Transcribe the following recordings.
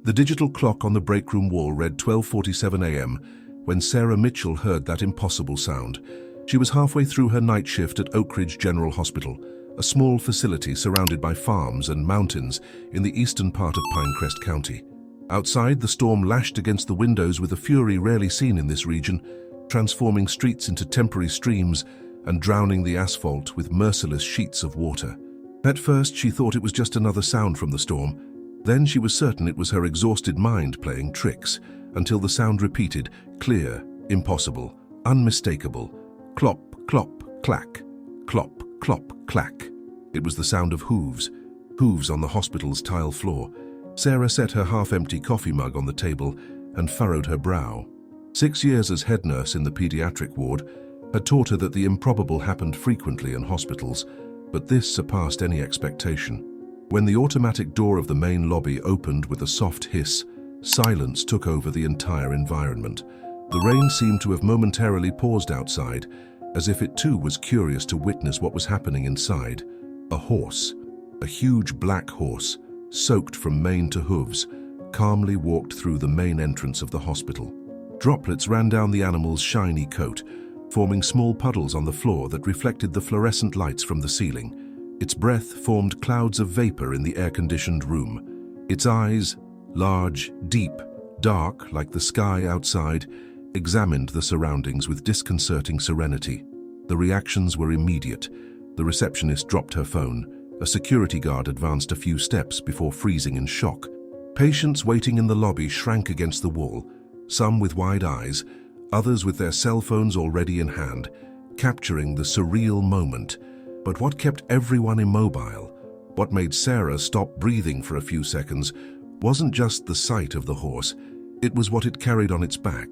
The digital clock on the break room wall read 12:47 a.m. when Sarah Mitchell heard that impossible sound. She was halfway through her night shift at Oak Ridge General Hospital, a small facility surrounded by farms and mountains in the eastern part of Pinecrest County. Outside, the storm lashed against the windows with a fury rarely seen in this region, transforming streets into temporary streams and drowning the asphalt with merciless sheets of water. At first, she thought it was just another sound from the storm. Then she was certain it was her exhausted mind playing tricks, until the sound repeated, clear, impossible, unmistakable. Clop, clop, clack. Clop, clop, clack. It was the sound of hooves on the hospital's tile floor. Sarah set her half-empty coffee mug on the table and furrowed her brow. 6 years as head nurse in the pediatric ward had taught her that the improbable happened frequently in hospitals, but this surpassed any expectation. When the automatic door of the main lobby opened with a soft hiss, silence took over the entire environment. The rain seemed to have momentarily paused outside, as if it too was curious to witness what was happening inside. A horse, a huge black horse, soaked from mane to hooves, calmly walked through the main entrance of the hospital. Droplets ran down the animal's shiny coat, forming small puddles on the floor that reflected the fluorescent lights from the ceiling. Its breath formed clouds of vapor in the air-conditioned room. Its eyes, large, deep, dark like the sky outside, examined the surroundings with disconcerting serenity. The reactions were immediate. The receptionist dropped her phone. A security guard advanced a few steps before freezing in shock. Patients waiting in the lobby shrank against the wall, some with wide eyes, others with their cell phones already in hand, capturing the surreal moment. But what kept everyone immobile, what made Sarah stop breathing for a few seconds, wasn't just the sight of the horse, it was what it carried on its back.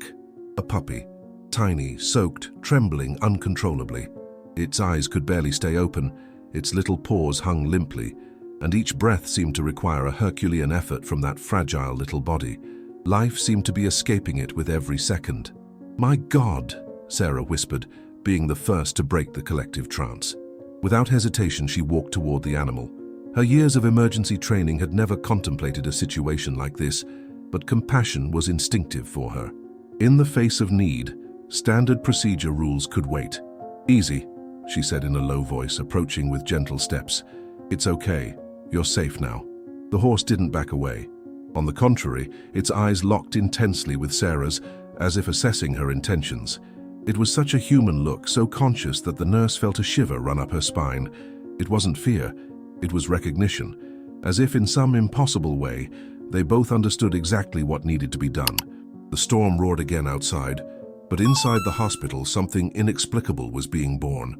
A puppy, tiny, soaked, trembling uncontrollably. Its eyes could barely stay open, its little paws hung limply, and each breath seemed to require a Herculean effort from that fragile little body. Life seemed to be escaping it with every second. "My God," Sarah whispered, being the first to break the collective trance. Without hesitation, she walked toward the animal. Her years of emergency training had never contemplated a situation like this, but compassion was instinctive for her. In the face of need, standard procedure rules could wait. "Easy," she said in a low voice, approaching with gentle steps. "It's okay. You're safe now." The horse didn't back away. On the contrary, its eyes locked intensely with Sarah's, as if assessing her intentions. It was such a human look, so conscious that the nurse felt a shiver run up her spine. It wasn't fear, it was recognition. As if in some impossible way, they both understood exactly what needed to be done. The storm roared again outside, but inside the hospital something inexplicable was being born.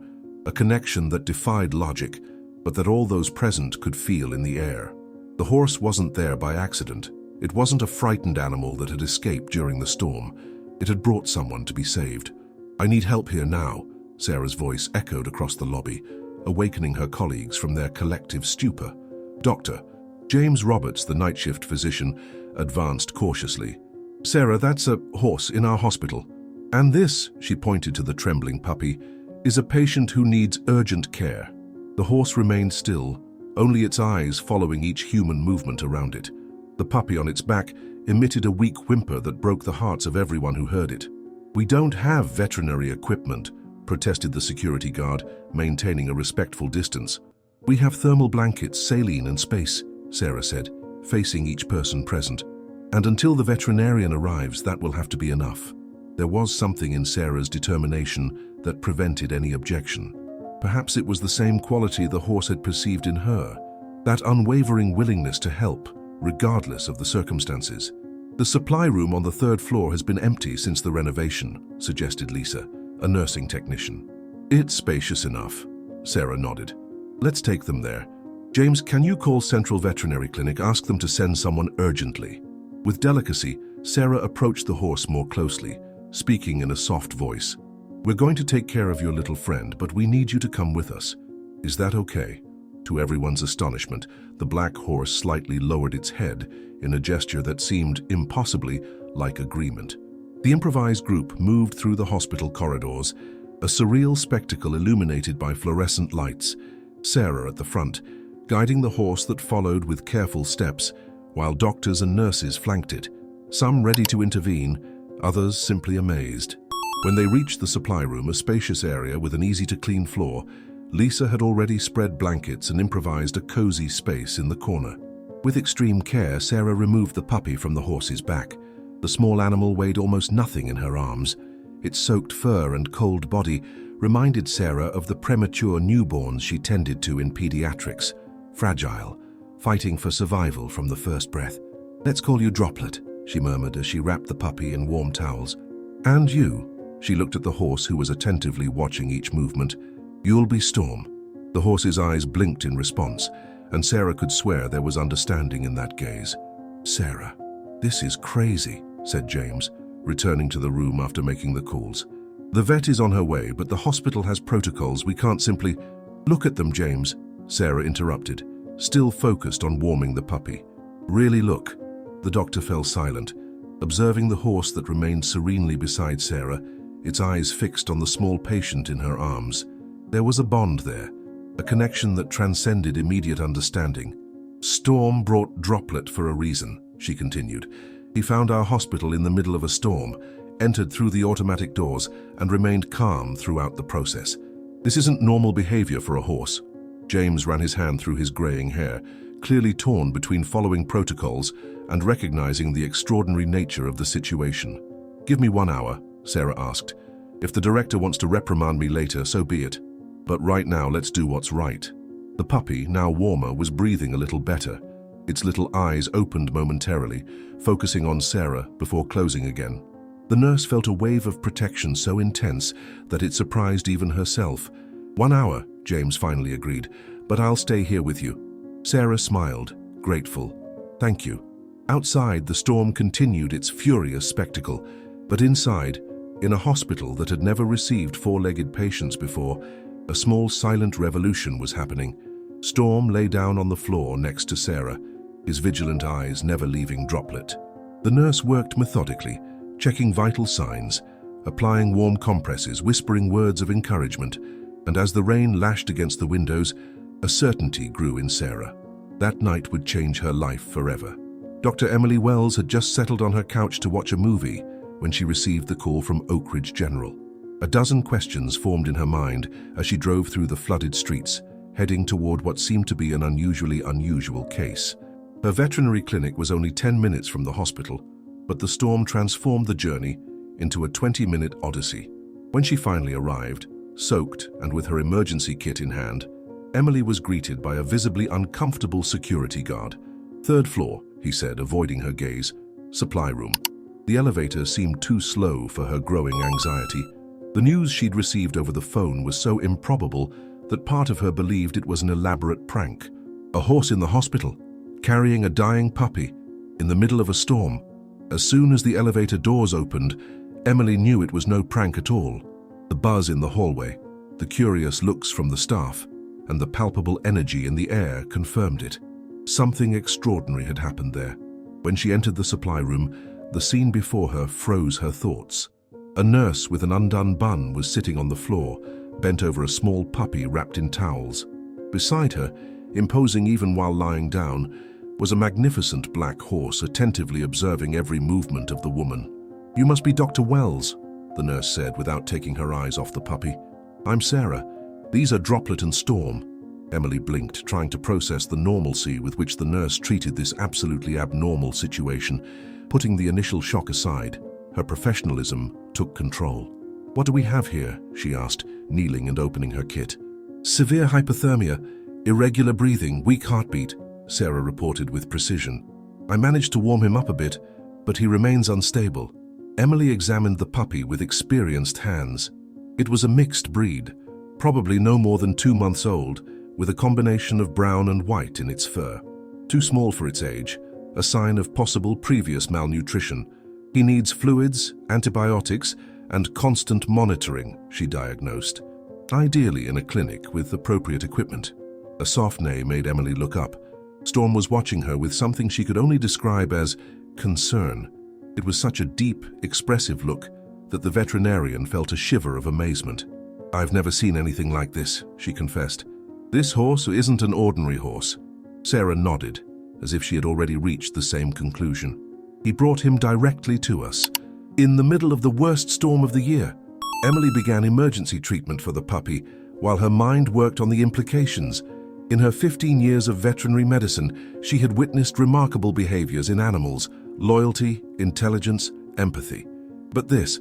A connection that defied logic, but that all those present could feel in the air. The horse wasn't there by accident. It wasn't a frightened animal that had escaped during the storm. It had brought someone to be saved. "I need help here now," Sarah's voice echoed across the lobby, awakening her colleagues from their collective stupor. "Doctor." James Roberts, the night shift physician, advanced cautiously. "Sarah, that's a horse in our hospital. And this," she pointed to the trembling puppy, "is a patient who needs urgent care." The horse remained still, only its eyes following each human movement around it. The puppy on its back emitted a weak whimper that broke the hearts of everyone who heard it. "We don't have veterinary equipment," protested the security guard, maintaining a respectful distance. "We have thermal blankets, saline and space," Sarah said, facing each person present. "And until the veterinarian arrives, that will have to be enough." There was something in Sarah's determination that prevented any objection. Perhaps it was the same quality the horse had perceived in her, that unwavering willingness to help, regardless of the circumstances. "The supply room on the 3rd floor has been empty since the renovation," suggested Lisa, a nursing technician. "It's spacious enough," Sarah nodded. "Let's take them there. James, can you call Central Veterinary Clinic, ask them to send someone urgently?" With delicacy, Sarah approached the horse more closely, speaking in a soft voice. "We're going to take care of your little friend, but we need you to come with us. Is that okay?" To everyone's astonishment, the black horse slightly lowered its head in a gesture that seemed impossibly like agreement. The improvised group moved through the hospital corridors, a surreal spectacle illuminated by fluorescent lights. Sarah at the front, guiding the horse that followed with careful steps, while doctors and nurses flanked it, some ready to intervene, others simply amazed. When they reached the supply room, a spacious area with an easy-to-clean floor, Lisa had already spread blankets and improvised a cozy space in the corner. With extreme care, Sarah removed the puppy from the horse's back. The small animal weighed almost nothing in her arms. Its soaked fur and cold body reminded Sarah of the premature newborns she tended to in pediatrics, fragile, fighting for survival from the first breath. "Let's call you Droplet," she murmured as she wrapped the puppy in warm towels. "And you," she looked at the horse who was attentively watching each movement, "you'll be Storm." The horse's eyes blinked in response, and Sarah could swear there was understanding in that gaze. "Sarah, this is crazy," said James, returning to the room after making the calls. "The vet is on her way, but the hospital has protocols. We can't simply—" "Look at them, James," Sarah interrupted, still focused on warming the puppy. "Really look." The doctor fell silent, observing the horse that remained serenely beside Sarah, its eyes fixed on the small patient in her arms. There was a bond there, a connection that transcended immediate understanding. "Storm brought Droplet for a reason," she continued. "He found our hospital in the middle of a storm, entered through the automatic doors, and remained calm throughout the process. This isn't normal behavior for a horse." James ran his hand through his graying hair, clearly torn between following protocols and recognizing the extraordinary nature of the situation. "Give me 1 hour," Sarah asked. "If the director wants to reprimand me later, so be it. But right now, let's do what's right." The puppy, now warmer, was breathing a little better. Its little eyes opened momentarily, focusing on Sarah before closing again. The nurse felt a wave of protection so intense that it surprised even herself. "1 hour," James finally agreed, "but I'll stay here with you." Sarah smiled, grateful. "Thank you." Outside, the storm continued its furious spectacle, but inside, in a hospital that had never received four-legged patients before, a small silent revolution was happening. Storm lay down on the floor next to Sarah, his vigilant eyes never leaving Droplet. The nurse worked methodically, checking vital signs, applying warm compresses, whispering words of encouragement, and as the rain lashed against the windows, a certainty grew in Sarah. That night would change her life forever. Dr. Emily Wells had just settled on her couch to watch a movie when she received the call from Oakridge General. A dozen questions formed in her mind as she drove through the flooded streets, heading toward what seemed to be an unusually unusual case. Her veterinary clinic was only 10 minutes from the hospital, but the storm transformed the journey into a 20-minute odyssey. When she finally arrived, soaked and with her emergency kit in hand, Emily was greeted by a visibly uncomfortable security guard. "Third floor," he said, avoiding her gaze. "Supply room." The elevator seemed too slow for her growing anxiety. The news she'd received over the phone was so improbable that part of her believed it was an elaborate prank. A horse in the hospital, carrying a dying puppy, in the middle of a storm. As soon as the elevator doors opened, Emily knew it was no prank at all. The buzz in the hallway, the curious looks from the staff, and the palpable energy in the air confirmed it. Something extraordinary had happened there. When she entered the supply room, the scene before her froze her thoughts. A nurse with an undone bun was sitting on the floor, bent over a small puppy wrapped in towels. Beside her, imposing even while lying down, was a magnificent black horse attentively observing every movement of the woman. "You must be Dr. Wells," the nurse said without taking her eyes off the puppy. "I'm Sarah. These are Droplet and Storm." Emily blinked, trying to process the normalcy with which the nurse treated this absolutely abnormal situation. Putting the initial shock aside, her professionalism took control. "What do we have here?" she asked, kneeling and opening her kit. "Severe hypothermia, irregular breathing, weak heartbeat," Sarah reported with precision. "I managed to warm him up a bit, but he remains unstable." Emily examined the puppy with experienced hands. It was a mixed breed, probably no more than 2 months old, with a combination of brown and white in its fur. Too small for its age, a sign of possible previous malnutrition. "He needs fluids, antibiotics, and constant monitoring," she diagnosed. "Ideally in a clinic with appropriate equipment." A soft neigh made Emily look up. Storm was watching her with something she could only describe as concern. It was such a deep, expressive look that the veterinarian felt a shiver of amazement. "I've never seen anything like this," she confessed. "This horse isn't an ordinary horse." Sarah nodded. as if she had already reached the same conclusion. He brought him directly to us. In the middle of the worst storm of the year, Emily began emergency treatment for the puppy, while her mind worked on the implications. In her 15 years of veterinary medicine, she had witnessed remarkable behaviors in animals: loyalty, intelligence, empathy. But this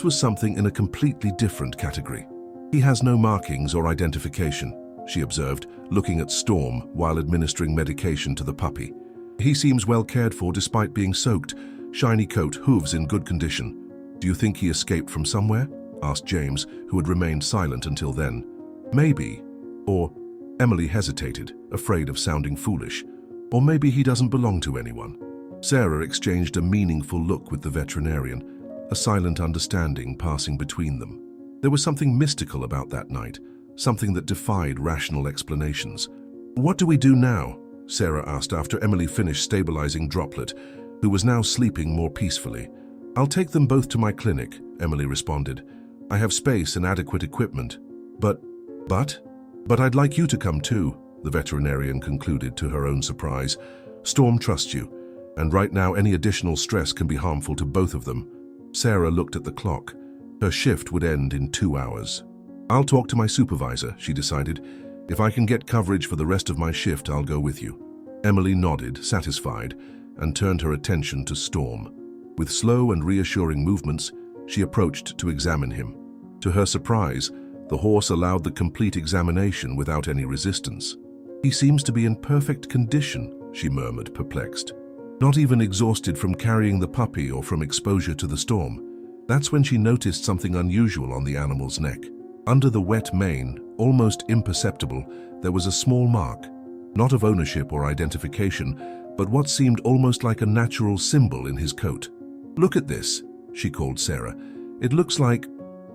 was something in a completely different category. He has no markings or identification, she observed, looking at Storm while administering medication to the puppy. He seems well cared for despite being soaked, shiny coat, hooves in good condition. Do you think he escaped from somewhere? Asked James, who had remained silent until then. Maybe. Or Emily hesitated, afraid of sounding foolish. Or maybe he doesn't belong to anyone. Sarah exchanged a meaningful look with the veterinarian, a silent understanding passing between them. There was something mystical about that night, something that defied rational explanations. What do we do now? Sarah asked after Emily finished stabilizing Droplet, who was now sleeping more peacefully. I'll take them both to my clinic, Emily responded. I have space and adequate equipment. But I'd like you to come too, the veterinarian concluded to her own surprise. Storm trusts you, and right now any additional stress can be harmful to both of them. Sarah looked at the clock. Her shift would end in 2 hours. I'll talk to my supervisor, she decided. If I can get coverage for the rest of my shift, I'll go with you. Emily nodded, satisfied, and turned her attention to Storm. With slow and reassuring movements, she approached to examine him. To her surprise, the horse allowed the complete examination without any resistance. He seems to be in perfect condition, she murmured, perplexed. Not even exhausted from carrying the puppy or from exposure to the storm. That's when she noticed something unusual on the animal's neck. Under the wet mane, almost imperceptible, there was a small mark, not of ownership or identification, but what seemed almost like a natural symbol in his coat. Look at this, she called Sarah. It looks like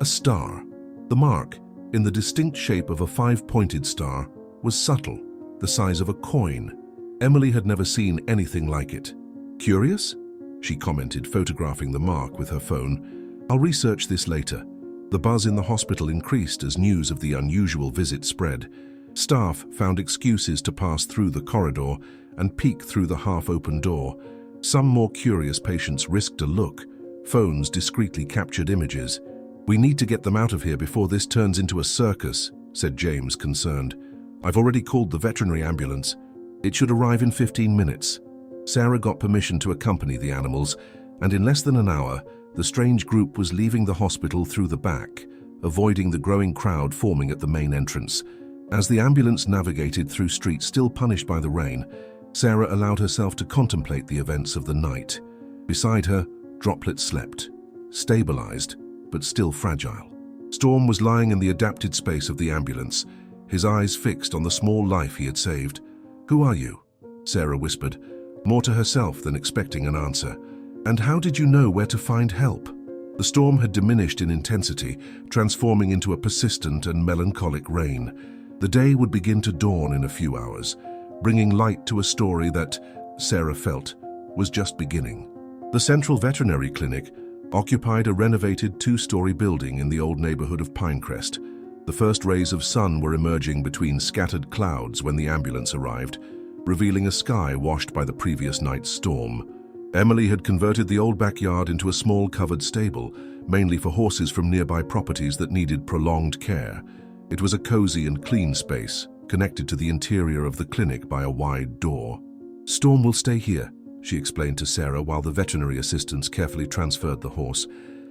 a star. The mark, in the distinct shape of a 5-pointed star, was subtle, the size of a coin. Emily had never seen anything like it. Curious? She commented, photographing the mark with her phone. I'll research this later. The buzz in the hospital increased as news of the unusual visit spread. Staff found excuses to pass through the corridor and peek through the half-open door. Some more curious patients risked a look. Phones discreetly captured images. We need to get them out of here before this turns into a circus, said James, concerned. I've already called the veterinary ambulance. It should arrive in 15 minutes. Sarah got permission to accompany the animals, and in less than an hour, the strange group was leaving the hospital through the back, avoiding the growing crowd forming at the main entrance. As the ambulance navigated through streets still punished by the rain, Sarah allowed herself to contemplate the events of the night. Beside her, Droplet slept, stabilized, but still fragile. Storm was lying in the adapted space of the ambulance, his eyes fixed on the small life he had saved. Who are you? Sarah whispered, more to herself than expecting an answer. And how did you know where to find help? The storm had diminished in intensity, transforming into a persistent and melancholic rain. The day would begin to dawn in a few hours, bringing light to a story that, Sarah felt, was just beginning. The Central Veterinary Clinic occupied a renovated 2-story building in the old neighborhood of Pinecrest. The first rays of sun were emerging between scattered clouds when the ambulance arrived, revealing a sky washed by the previous night's storm. Emily had converted the old backyard into a small covered stable, mainly for horses from nearby properties that needed prolonged care. It was a cozy and clean space, connected to the interior of the clinic by a wide door. Storm will stay here, she explained to Sarah while the veterinary assistants carefully transferred the horse.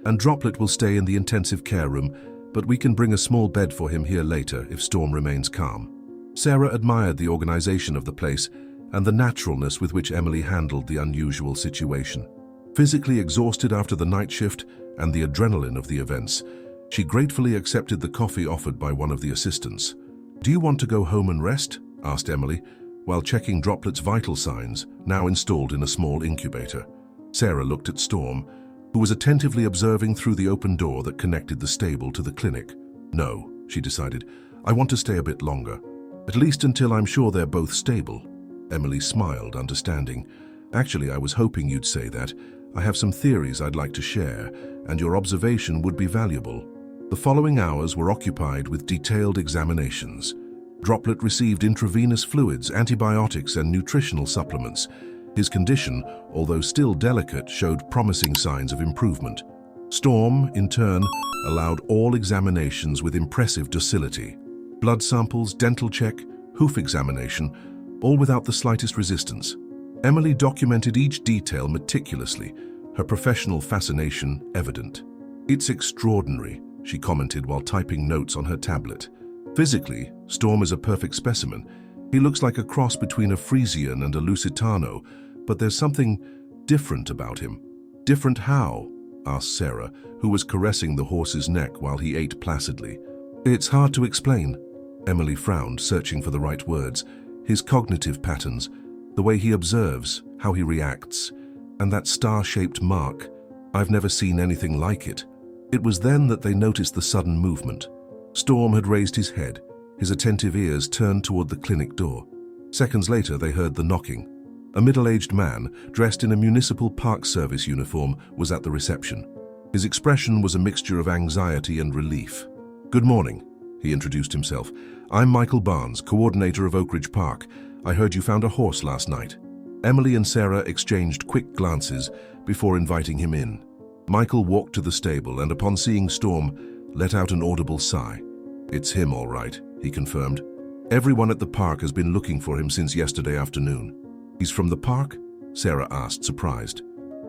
And Droplet will stay in the intensive care room, but we can bring a small bed for him here later if Storm remains calm. Sarah admired the organization of the place and the naturalness with which Emily handled the unusual situation. Physically exhausted after the night shift and the adrenaline of the events, she gratefully accepted the coffee offered by one of the assistants. Do you want to go home and rest? Asked Emily, while checking Droplet's vital signs, now installed in a small incubator. Sarah looked at Storm, who was attentively observing through the open door that connected the stable to the clinic. No, she decided, I want to stay a bit longer. At least until I'm sure they're both stable. Emily smiled, understanding. Actually, I was hoping you'd say that. I have some theories I'd like to share, and your observation would be valuable. The following hours were occupied with detailed examinations. Droplet received intravenous fluids, antibiotics, and nutritional supplements. His condition, although still delicate, showed promising signs of improvement. Storm, in turn, allowed all examinations with impressive docility. Blood samples, dental check, hoof examination, all without the slightest resistance. Emily documented each detail meticulously, her professional fascination evident. "It's extraordinary," she commented while typing notes on her tablet. Physically, Storm is a perfect specimen. He looks like a cross between a Frisian and a Lusitano, but there's something different about him. "Different how?" asked Sarah, who was caressing the horse's neck while he ate placidly. "It's hard to explain." Emily frowned, searching for the right words. "His cognitive patterns, the way he observes, how he reacts, and that star-shaped mark. I've never seen anything like it." It was then that they noticed the sudden movement. Storm had raised his head, his attentive ears turned toward the clinic door. Seconds later, they heard the knocking. A middle-aged man, dressed in a municipal park service uniform, was at the reception. His expression was a mixture of anxiety and relief. "Good morning," he introduced himself. "I'm Michael Barnes, coordinator of Oak Ridge Park. I heard you found a horse last night." Emily and Sarah exchanged quick glances before inviting him in. Michael walked to the stable and, upon seeing Storm, let out an audible sigh. "It's him, all right," he confirmed. "Everyone at the park has been looking for him since yesterday afternoon." "He's from the park?" Sarah asked, surprised.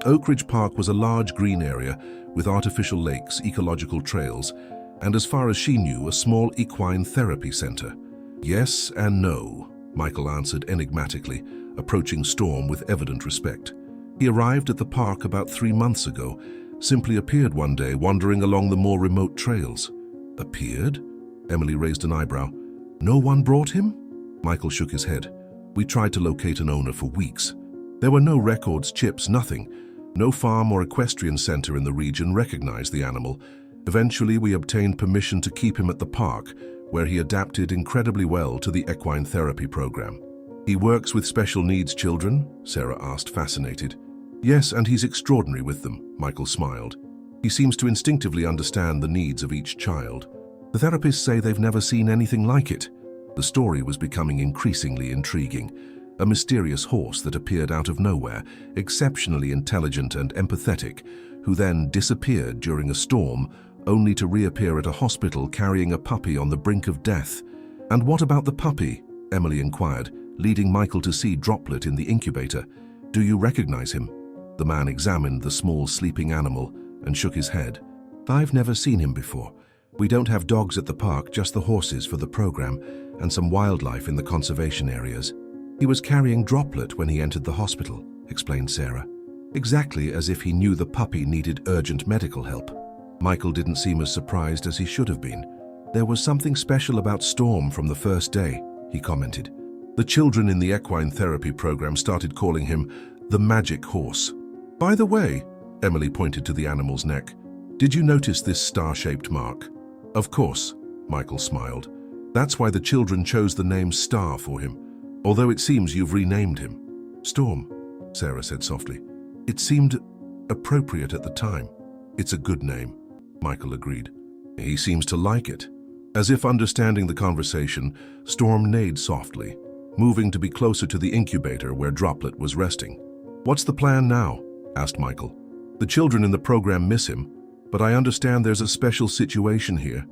Oak Ridge Park was a large green area with artificial lakes, ecological trails, and as far as she knew, a small equine therapy center. "Yes and no," Michael answered enigmatically, approaching Storm with evident respect. "He arrived at the park about 3 months ago, simply appeared one day wandering along the more remote trails." "Appeared?" Emily raised an eyebrow. "No one brought him?" Michael shook his head. "We tried to locate an owner for weeks. There were no records, chips, nothing. No farm or equestrian center in the region recognized the animal. Eventually, we obtained permission to keep him at the park, where he adapted incredibly well to the equine therapy program." "He works with special needs children?" Sarah asked, fascinated. "Yes, and he's extraordinary with them," Michael smiled. "He seems to instinctively understand the needs of each child. The therapists say they've never seen anything like it." The story was becoming increasingly intriguing. A mysterious horse that appeared out of nowhere, exceptionally intelligent and empathetic, who then disappeared during a storm, only to reappear at a hospital carrying a puppy on the brink of death. "And what about the puppy?" Emily inquired, leading Michael to see Droplet in the incubator. "Do you recognize him?" The man examined the small sleeping animal and shook his head. "I've never seen him before. We don't have dogs at the park, just the horses for the program and some wildlife in the conservation areas. He was carrying Droplet when he entered the hospital," explained Sarah. "Exactly as if he knew the puppy needed urgent medical help." Michael didn't seem as surprised as he should have been. "There was something special about Storm from the first day," he commented. "The children in the equine therapy program started calling him the magic horse." "By the way," Emily pointed to the animal's neck, "did you notice this star-shaped mark?" "Of course," Michael smiled. "That's why the children chose the name Star for him, although it seems you've renamed him." "Storm," Sarah said softly. "It seemed appropriate at the time." "It's a good name," Michael agreed. "He seems to like it." As if understanding the conversation, Storm neighed softly, moving to be closer to the incubator where Droplet was resting. "What's the plan now?" asked Michael. "The children in the program miss him, but I understand there's a special situation here."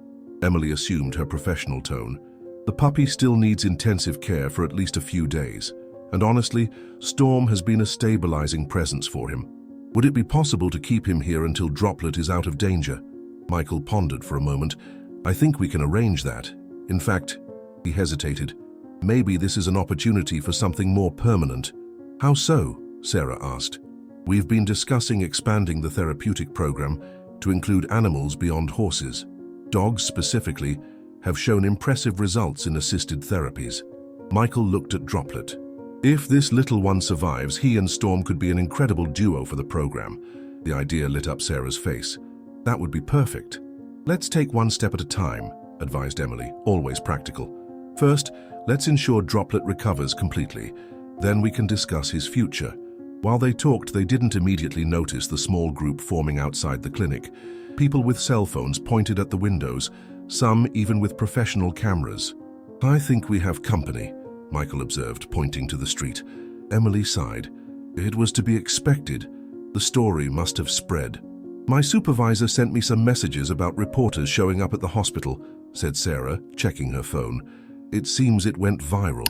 Emily assumed her professional tone. "The puppy still needs intensive care for at least a few days, and honestly, Storm has been a stabilizing presence for him. Would it be possible to keep him here until Droplet is out of danger?" Michael pondered for a moment. "I think we can arrange that. In fact," he hesitated, "maybe this is an opportunity for something more permanent." "How so?" Sarah asked. "We've been discussing expanding the therapeutic program to include animals beyond horses. Dogs, specifically, have shown impressive results in assisted therapies." Michael looked at Droplet. "If this little one survives, he and Storm could be an incredible duo for the program." The idea lit up Sarah's face. "That would be perfect." "Let's take one step at a time," advised Emily, always practical. "First, let's ensure Droplet recovers completely. Then we can discuss his future." While they talked, they didn't immediately notice the small group forming outside the clinic. People with cell phones pointed at the windows, some even with professional cameras. "I think we have company," Michael observed, pointing to the street. Emily sighed. It was to be expected. The story must have spread. "My supervisor sent me some messages about reporters showing up at the hospital," said Sarah, checking her phone. "It seems it went viral.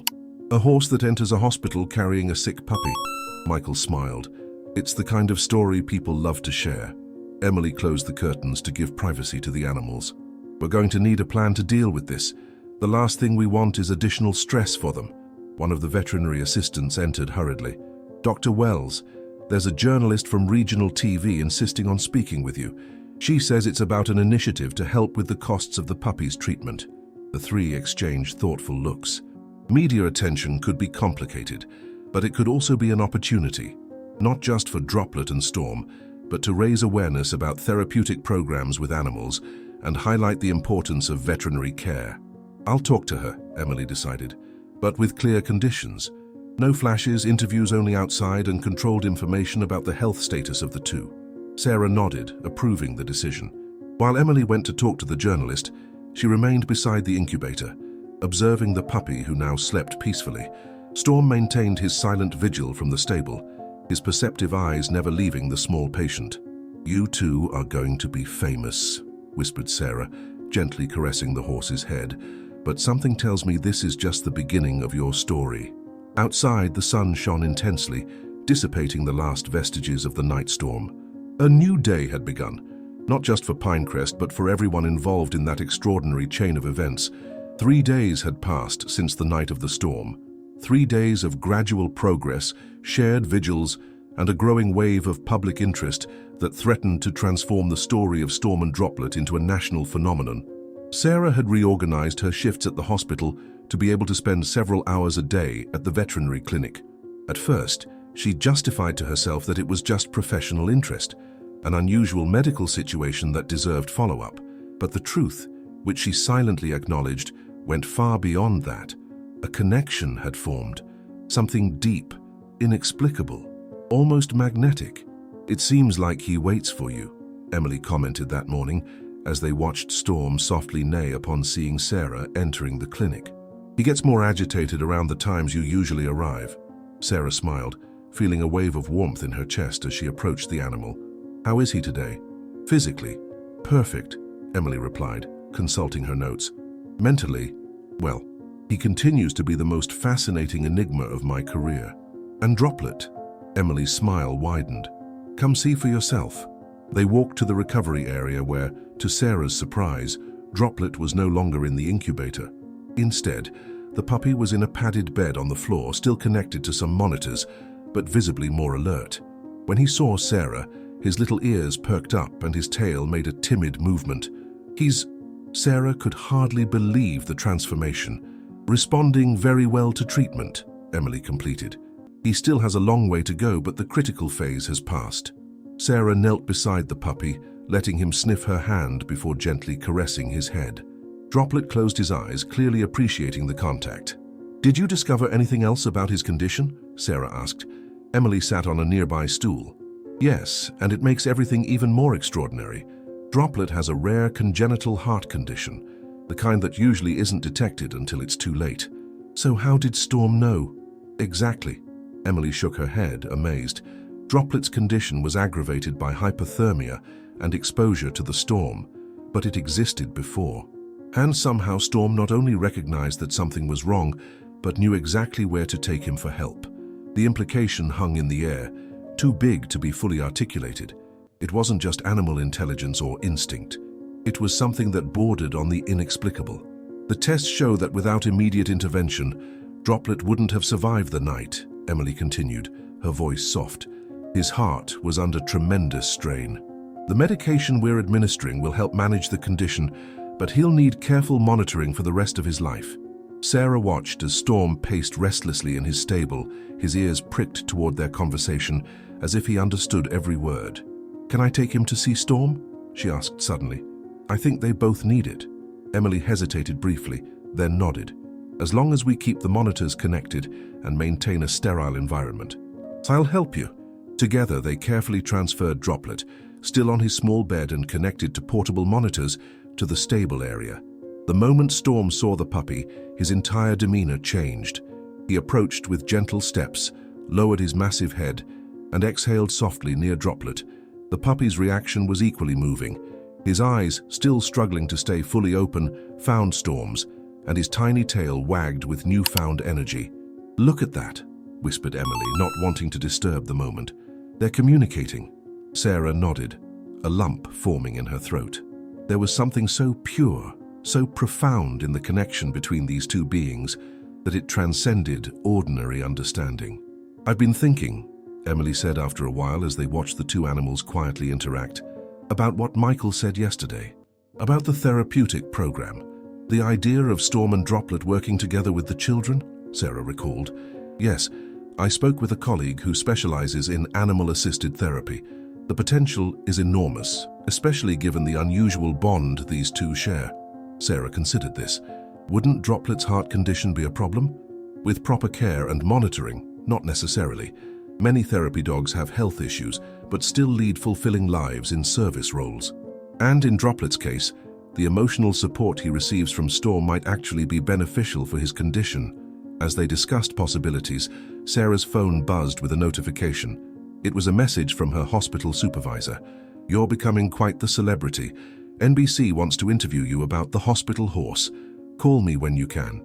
A horse that enters a hospital carrying a sick puppy." Michael smiled. "It's the kind of story people love to share." Emily closed the curtains to give privacy to the animals. "We're going to need a plan to deal with this. The last thing we want is additional stress for them." One of the veterinary assistants entered hurriedly. "Dr. Wells, there's a journalist from regional TV insisting on speaking with you. She says it's about an initiative to help with the costs of the puppy's treatment." The three exchanged thoughtful looks. Media attention could be complicated, but it could also be an opportunity, not just for Droplet and Storm, but to raise awareness about therapeutic programs with animals and highlight the importance of veterinary care. "I'll talk to her," Emily decided, "but with clear conditions. No flashes, interviews only outside, and controlled information about the health status of the two." Sarah nodded, approving the decision. While Emily went to talk to the journalist, she remained beside the incubator, observing the puppy who now slept peacefully. Storm maintained his silent vigil from the stable, his perceptive eyes never leaving the small patient. "You two are going to be famous," whispered Sarah, gently caressing the horse's head. "But something tells me this is just the beginning of your story." Outside, the sun shone intensely, dissipating the last vestiges of the night storm. A new day had begun, not just for Pinecrest, but for everyone involved in that extraordinary chain of events. 3 days had passed since the night of the storm. 3 days of gradual progress, shared vigils, and a growing wave of public interest that threatened to transform the story of Storm and Droplet into a national phenomenon. Sarah had reorganized her shifts at the hospital to be able to spend several hours a day at the veterinary clinic. At first, she justified to herself that it was just professional interest, an unusual medical situation that deserved follow-up. But the truth, which she silently acknowledged, went far beyond that. A connection had formed, something deep, inexplicable, almost magnetic. "It seems like he waits for you," Emily commented that morning as they watched Storm softly neigh upon seeing Sarah entering the clinic. "He gets more agitated around the times you usually arrive." Sarah smiled, feeling a wave of warmth in her chest as she approached the animal. "How is he today?" "Physically, perfect," Emily replied, consulting her notes. "Mentally, well, he continues to be the most fascinating enigma of my career." "And Droplet?" Emily's smile widened. "Come see for yourself." They walked to the recovery area where, to Sarah's surprise, Droplet was no longer in the incubator. Instead, the puppy was in a padded bed on the floor, still connected to some monitors, but visibly more alert. When he saw Sarah, his little ears perked up and his tail made a timid movement. Sarah could hardly believe the transformation. "Responding very well to treatment," Emily completed. "He still has a long way to go, but the critical phase has passed." Sarah knelt beside the puppy, letting him sniff her hand before gently caressing his head. Droplet closed his eyes, clearly appreciating the contact. "Did you discover anything else about his condition?" Sarah asked. Emily sat on a nearby stool. "Yes, and it makes everything even more extraordinary. Droplet has a rare congenital heart condition, the kind that usually isn't detected until it's too late." "So how did Storm know?" "Exactly." Emily shook her head, amazed. Droplet's condition was aggravated by hypothermia and exposure to the storm, but it existed before. And somehow Storm not only recognized that something was wrong, but knew exactly where to take him for help. The implication hung in the air, too big to be fully articulated. It wasn't just animal intelligence or instinct. It was something that bordered on the inexplicable. "The tests show that without immediate intervention, Droplet wouldn't have survived the night," Emily continued, her voice soft. "His heart was under tremendous strain. The medication we're administering will help manage the condition, but he'll need careful monitoring for the rest of his life." Sarah watched as Storm paced restlessly in his stable, his ears pricked toward their conversation, as if he understood every word. "Can I take him to see Storm?" she asked suddenly. "I think they both need it." Emily hesitated briefly, then nodded. "As long as we keep the monitors connected and maintain a sterile environment." "I'll help you." Together, they carefully transferred Droplet, still on his small bed and connected to portable monitors, to the stable area. The moment Storm saw the puppy, his entire demeanor changed. He approached with gentle steps, lowered his massive head, and exhaled softly near Droplet. The puppy's reaction was equally moving. His eyes, still struggling to stay fully open, found Storm's, and his tiny tail wagged with newfound energy. "Look at that," whispered Emily, not wanting to disturb the moment. "They're communicating." Sarah nodded, a lump forming in her throat. There was something so pure, so profound in the connection between these two beings that it transcended ordinary understanding. "I've been thinking," Emily said after a while as they watched the two animals quietly interact, "about what Michael said yesterday, about the therapeutic program. The idea of Storm and Droplet working together with the children," Sarah recalled. "Yes, I spoke with a colleague who specializes in animal-assisted therapy. The potential is enormous, especially given the unusual bond these two share." Sarah considered this. Wouldn't Droplet's heart condition be a problem? With proper care and monitoring, not necessarily. Many therapy dogs have health issues, but still lead fulfilling lives in service roles. And in Droplet's case, the emotional support he receives from Storm might actually be beneficial for his condition. As they discussed possibilities, Sarah's phone buzzed with a notification. It was a message from her hospital supervisor. "You're becoming quite the celebrity. NBC wants to interview you about the hospital horse. Call me when you can."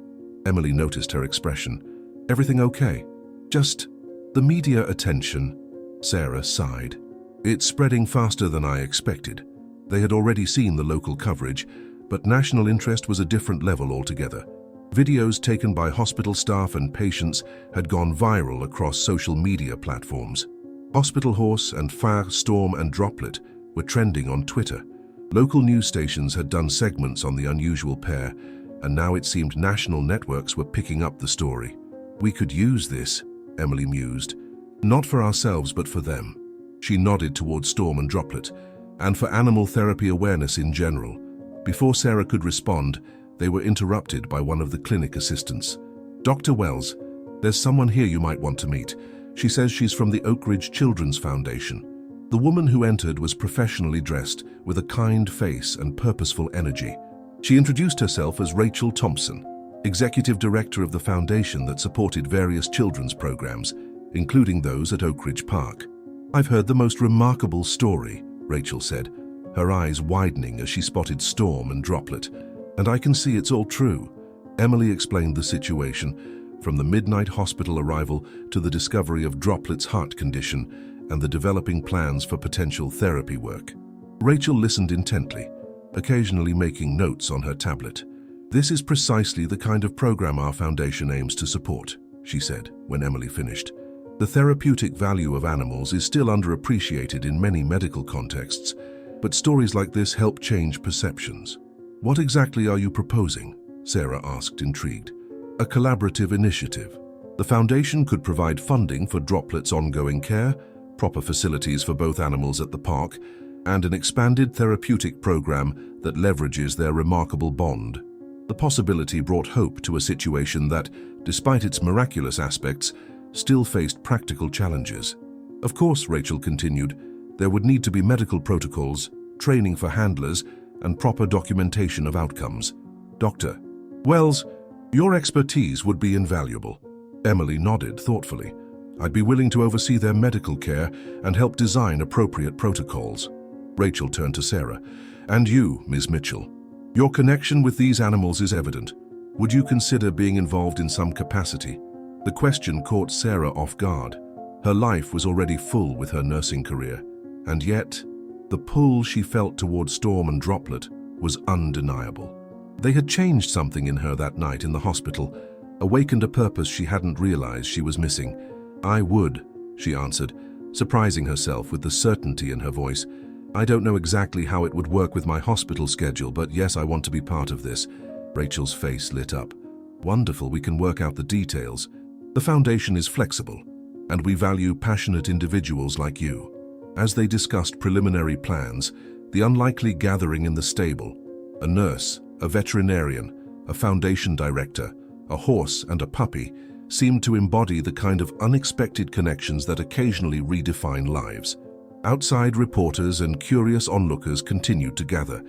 Emily noticed her expression. "Everything okay?" "Just the media attention," Sarah sighed. "It's spreading faster than I expected." They had already seen the local coverage, but national interest was a different level altogether. Videos taken by hospital staff and patients had gone viral across social media platforms. Hospital Horse and Fire, Storm and Droplet were trending on Twitter. Local news stations had done segments on the unusual pair, and now it seemed national networks were picking up the story. "We could use this," Emily mused. "Not for ourselves, but for them." She nodded towards Storm and Droplet, "and for animal therapy awareness in general." Before Sarah could respond, they were interrupted by one of the clinic assistants. "Dr. Wells, there's someone here you might want to meet. She says she's from the Oak Ridge Children's Foundation." The woman who entered was professionally dressed, with a kind face and purposeful energy. She introduced herself as Rachel Thompson, executive director of the foundation that supported various children's programs, including those at Oak Ridge Park. "I've heard the most remarkable story," Rachel said, her eyes widening as she spotted Storm and Droplet. "And I can see it's all true." Emily explained the situation, from the midnight hospital arrival to the discovery of Droplet's heart condition and the developing plans for potential therapy work. Rachel listened intently, occasionally making notes on her tablet. "This is precisely the kind of program our foundation aims to support," she said when Emily finished. "The therapeutic value of animals is still underappreciated in many medical contexts, but stories like this help change perceptions." "What exactly are you proposing?" Sarah asked, intrigued. "A collaborative initiative. The foundation could provide funding for Droplet's ongoing care, proper facilities for both animals at the park, and an expanded therapeutic program that leverages their remarkable bond." The possibility brought hope to a situation that, despite its miraculous aspects, still faced practical challenges. "Of course," Rachel continued, "there would need to be medical protocols, training for handlers, and proper documentation of outcomes." "Dr. Wells, your expertise would be invaluable." Emily nodded thoughtfully. "I'd be willing to oversee their medical care and help design appropriate protocols." Rachel turned to Sarah. "And you, Ms. Mitchell, your connection with these animals is evident. Would you consider being involved in some capacity?" The question caught Sarah off guard. Her life was already full with her nursing career, and yet, the pull she felt toward Storm and Droplet was undeniable. They had changed something in her that night in the hospital, awakened a purpose she hadn't realized she was missing. "I would," she answered, surprising herself with the certainty in her voice. "I don't know exactly how it would work with my hospital schedule, but yes, I want to be part of this." Rachel's face lit up. "Wonderful, we can work out the details. The foundation is flexible, and we value passionate individuals like you." As they discussed preliminary plans, the unlikely gathering in the stable, a nurse, a veterinarian, a foundation director, a horse and a puppy, seemed to embody the kind of unexpected connections that occasionally redefine lives. Outside reporters and curious onlookers continued to gather.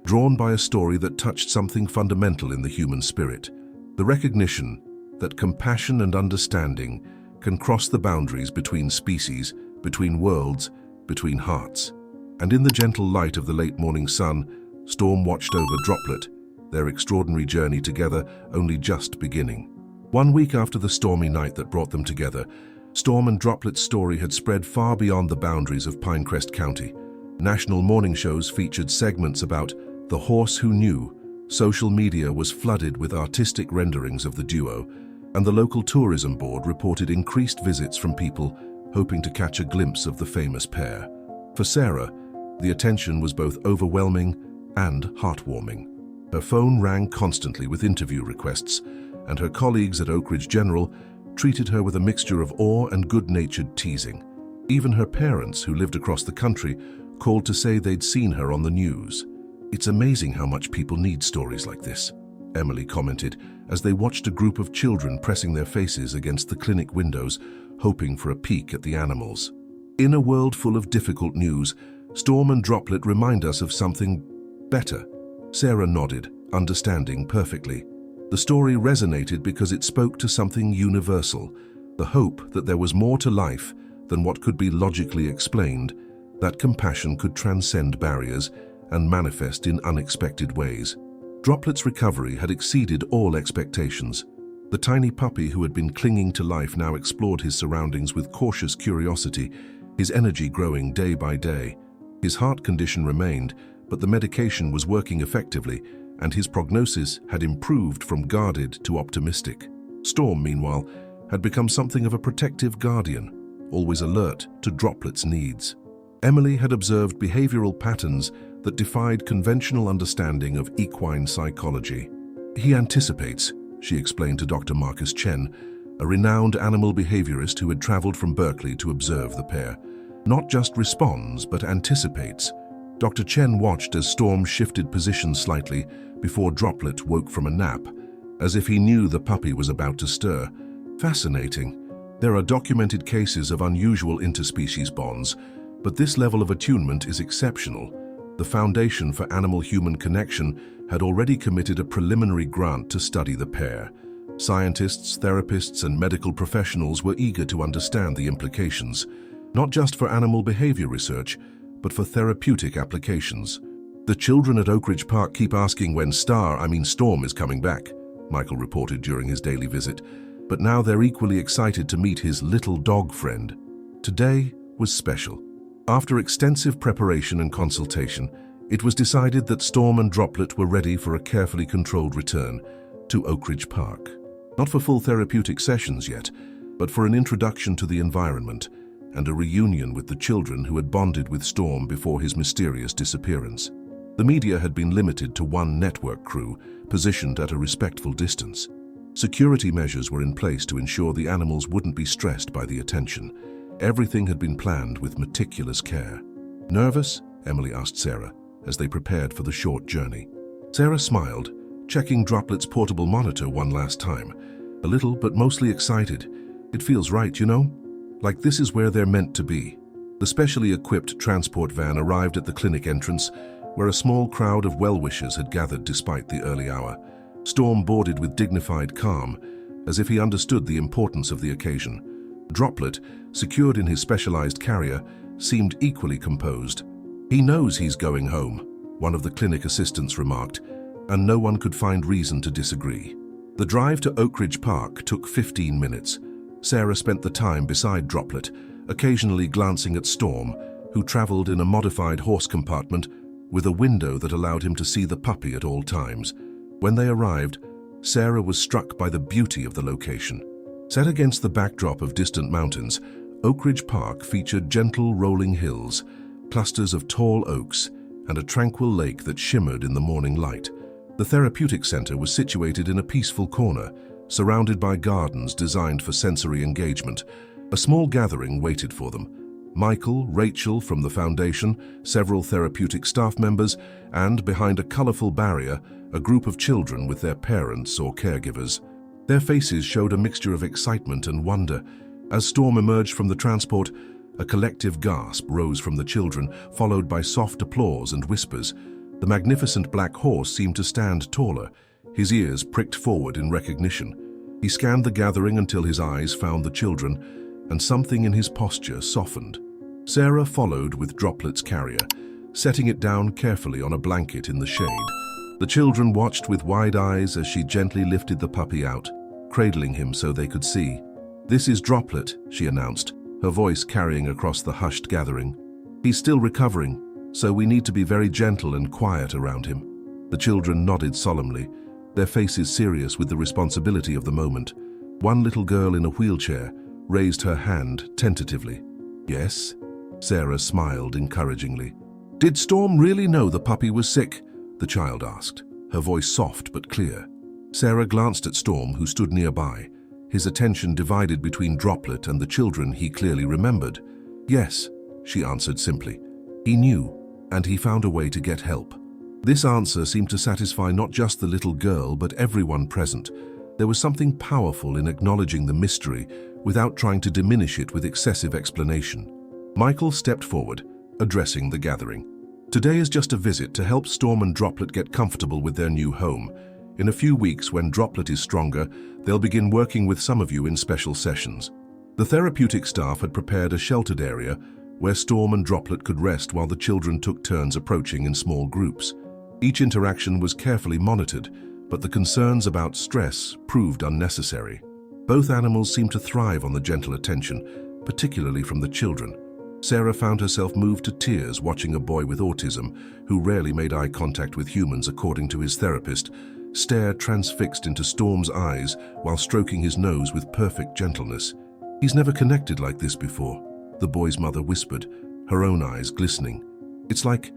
drawn by a story that touched something fundamental in the human spirit, the recognition that compassion and understanding can cross the boundaries between species, between worlds, between hearts. And in the gentle light of the late morning sun, Storm watched over Droplet, their extraordinary journey together only just beginning. 1 week after the stormy night that brought them together, Storm and Droplet's story had spread far beyond the boundaries of Pinecrest County. National morning shows featured segments about the horse who knew, social media was flooded with artistic renderings of the duo, and the local tourism board reported increased visits from people hoping to catch a glimpse of the famous pair. For Sarah, the attention was both overwhelming and heartwarming. Her phone rang constantly with interview requests, and her colleagues at Oakridge General treated her with a mixture of awe and good-natured teasing. Even her parents, who lived across the country, called to say they'd seen her on the news. "It's amazing how much people need stories like this," Emily commented as they watched a group of children pressing their faces against the clinic windows, hoping for a peek at the animals. In a world full of difficult news, Storm and Droplet remind us of something better. Sarah nodded, understanding perfectly. The story resonated because it spoke to something universal, the hope that there was more to life than what could be logically explained, that compassion could transcend barriers and manifest in unexpected ways. Droplet's recovery had exceeded all expectations. The tiny puppy who had been clinging to life now explored his surroundings with cautious curiosity, his energy growing day by day. His heart condition remained, but the medication was working effectively, and his prognosis had improved from guarded to optimistic. Storm, meanwhile, had become something of a protective guardian, always alert to Droplet's needs. Emily had observed behavioral patterns that defied conventional understanding of equine psychology. "He anticipates," she explained to Dr. Marcus Chen, a renowned animal behaviorist who had traveled from Berkeley to observe the pair. "Not just responds, but anticipates." Dr. Chen watched as Storm shifted position slightly before Droplet woke from a nap, as if he knew the puppy was about to stir. "Fascinating. There are documented cases of unusual interspecies bonds, but this level of attunement is exceptional. The Foundation for Animal-Human Connection had already committed a preliminary grant to study the pair. Scientists, therapists, and medical professionals were eager to understand the implications, not just for animal behavior research, but for therapeutic applications. "The children at Oakridge Park keep asking when Storm is coming back," Michael reported during his daily visit, "but now they're equally excited to meet his little dog friend." Today was special. After extensive preparation and consultation, it was decided that Storm and Droplet were ready for a carefully controlled return to Oakridge Park. Not for full therapeutic sessions yet, but for an introduction to the environment and a reunion with the children who had bonded with Storm before his mysterious disappearance. The media had been limited to one network crew, positioned at a respectful distance. Security measures were in place to ensure the animals wouldn't be stressed by the attention. Everything had been planned with meticulous care. "Nervous?" Emily asked Sarah, as they prepared for the short journey. Sarah smiled, checking Droplet's portable monitor one last time. "A little, but mostly excited. It feels right, you know? Like this is where they're meant to be." The specially equipped transport van arrived at the clinic entrance, where a small crowd of well-wishers had gathered despite the early hour. Storm boarded with dignified calm, as if he understood the importance of the occasion. Droplet, secured in his specialized carrier, seemed equally composed. "He knows he's going home," one of the clinic assistants remarked, and no one could find reason to disagree. The drive to Oakridge Park took 15 minutes. Sarah spent the time beside Droplet, occasionally glancing at Storm, who traveled in a modified horse compartment with a window that allowed him to see the puppy at all times. When they arrived, Sarah was struck by the beauty of the location. Set against the backdrop of distant mountains, Oakridge Park featured gentle rolling hills, clusters of tall oaks, and a tranquil lake that shimmered in the morning light. The therapeutic center was situated in a peaceful corner, surrounded by gardens designed for sensory engagement. A small gathering waited for them. Michael, Rachel from the Foundation, several therapeutic staff members, and behind a colorful barrier, a group of children with their parents or caregivers. Their faces showed a mixture of excitement and wonder. As Storm emerged from the transport, a collective gasp rose from the children, followed by soft applause and whispers. The magnificent black horse seemed to stand taller, his ears pricked forward in recognition. He scanned the gathering until his eyes found the children, and something in his posture softened. Sarah followed with Droplet's carrier, setting it down carefully on a blanket in the shade. The children watched with wide eyes as she gently lifted the puppy out, cradling him so they could see. "This is Droplet," she announced, her voice carrying across the hushed gathering. "He's still recovering, so we need to be very gentle and quiet around him." The children nodded solemnly, their faces serious with the responsibility of the moment. One little girl in a wheelchair raised her hand tentatively. "Yes?" Sarah smiled encouragingly. "Did Storm really know the puppy was sick?" the child asked, her voice soft but clear. Sarah glanced at Storm, who stood nearby, his attention divided between Droplet and the children he clearly remembered. "Yes," she answered simply. "He knew, and he found a way to get help." This answer seemed to satisfy not just the little girl, but everyone present. There was something powerful in acknowledging the mystery without trying to diminish it with excessive explanation. Michael stepped forward, addressing the gathering. "Today is just a visit to help Storm and Droplet get comfortable with their new home. In a few weeks, when Droplet is stronger, they'll begin working with some of you in special sessions." The therapeutic staff had prepared a sheltered area where Storm and Droplet could rest while the children took turns approaching in small groups. Each interaction was carefully monitored, but the concerns about stress proved unnecessary. Both animals seemed to thrive on the gentle attention, particularly from the children. Sarah found herself moved to tears watching a boy with autism, who rarely made eye contact with humans according to his therapist, stare transfixed into Storm's eyes while stroking his nose with perfect gentleness. "He's never connected like this before," the boy's mother whispered, her own eyes glistening. "It's like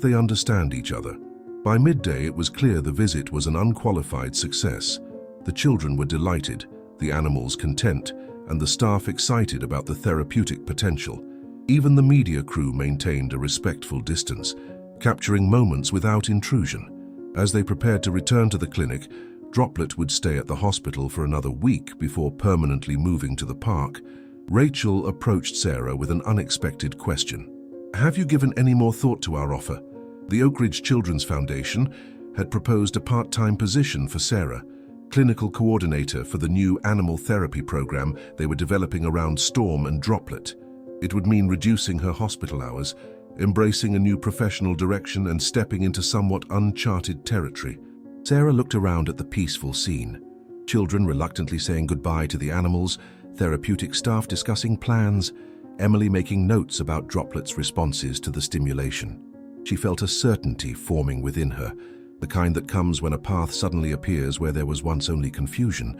they understand each other." By midday, it was clear the visit was an unqualified success. The children were delighted, the animals content, and the staff excited about the therapeutic potential. Even the media crew maintained a respectful distance, capturing moments without intrusion. As they prepared to return to the clinic, Droplet would stay at the hospital for another week before permanently moving to the park. Rachel approached Sarah with an unexpected question. "Have you given any more thought to our offer?" The Oak Ridge Children's Foundation had proposed a part-time position for Sarah, clinical coordinator for the new animal therapy program they were developing around Storm and Droplet. It would mean reducing her hospital hours, embracing a new professional direction, and stepping into somewhat uncharted territory. Sarah looked around at the peaceful scene. Children reluctantly saying goodbye to the animals, therapeutic staff discussing plans, Emily making notes about Droplet's responses to the stimulation. She felt a certainty forming within her, the kind that comes when a path suddenly appears where there was once only confusion.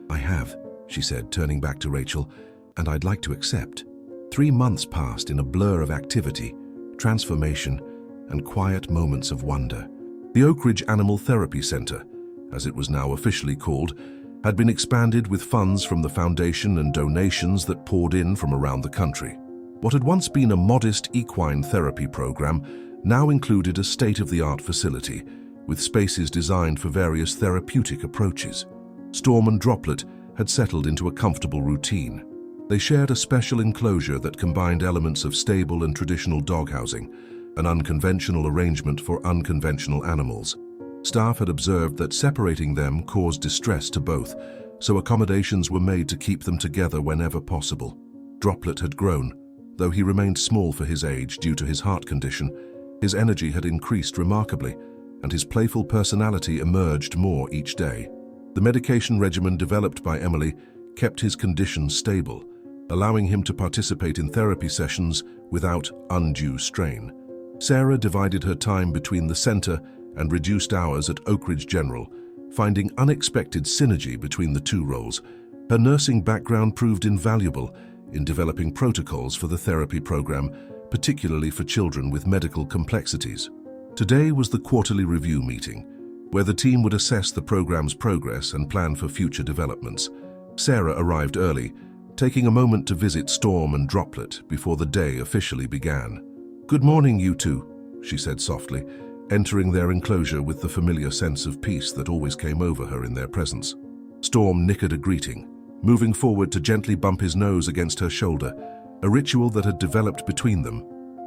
"I have," she said, turning back to Rachel, "and I'd like to accept." 3 months passed in a blur of activity, transformation, and quiet moments of wonder. The Oak Ridge Animal Therapy Center, as it was now officially called, had been expanded with funds from the foundation and donations that poured in from around the country. What had once been a modest equine therapy program now included a state-of-the-art facility, with spaces designed for various therapeutic approaches. Storm and Droplet had settled into a comfortable routine. They shared a special enclosure that combined elements of stable and traditional dog housing, an unconventional arrangement for unconventional animals. Staff had observed that separating them caused distress to both, so accommodations were made to keep them together whenever possible. Droplet had grown. Though he remained small for his age due to his heart condition, his energy had increased remarkably, and his playful personality emerged more each day. The medication regimen developed by Emily kept his condition stable, allowing him to participate in therapy sessions without undue strain. Sarah divided her time between the center and reduced hours at Oak Ridge General, finding unexpected synergy between the two roles. Her nursing background proved invaluable in developing protocols for the therapy program, particularly for children with medical complexities. Today was the quarterly review meeting, where the team would assess the program's progress and plan for future developments. Sarah arrived early, taking a moment to visit Storm and Droplet before the day officially began. "Good morning, you two," she said softly, entering their enclosure with the familiar sense of peace that always came over her in their presence. Storm nickered a greeting, moving forward to gently bump his nose against her shoulder, a ritual that had developed between them.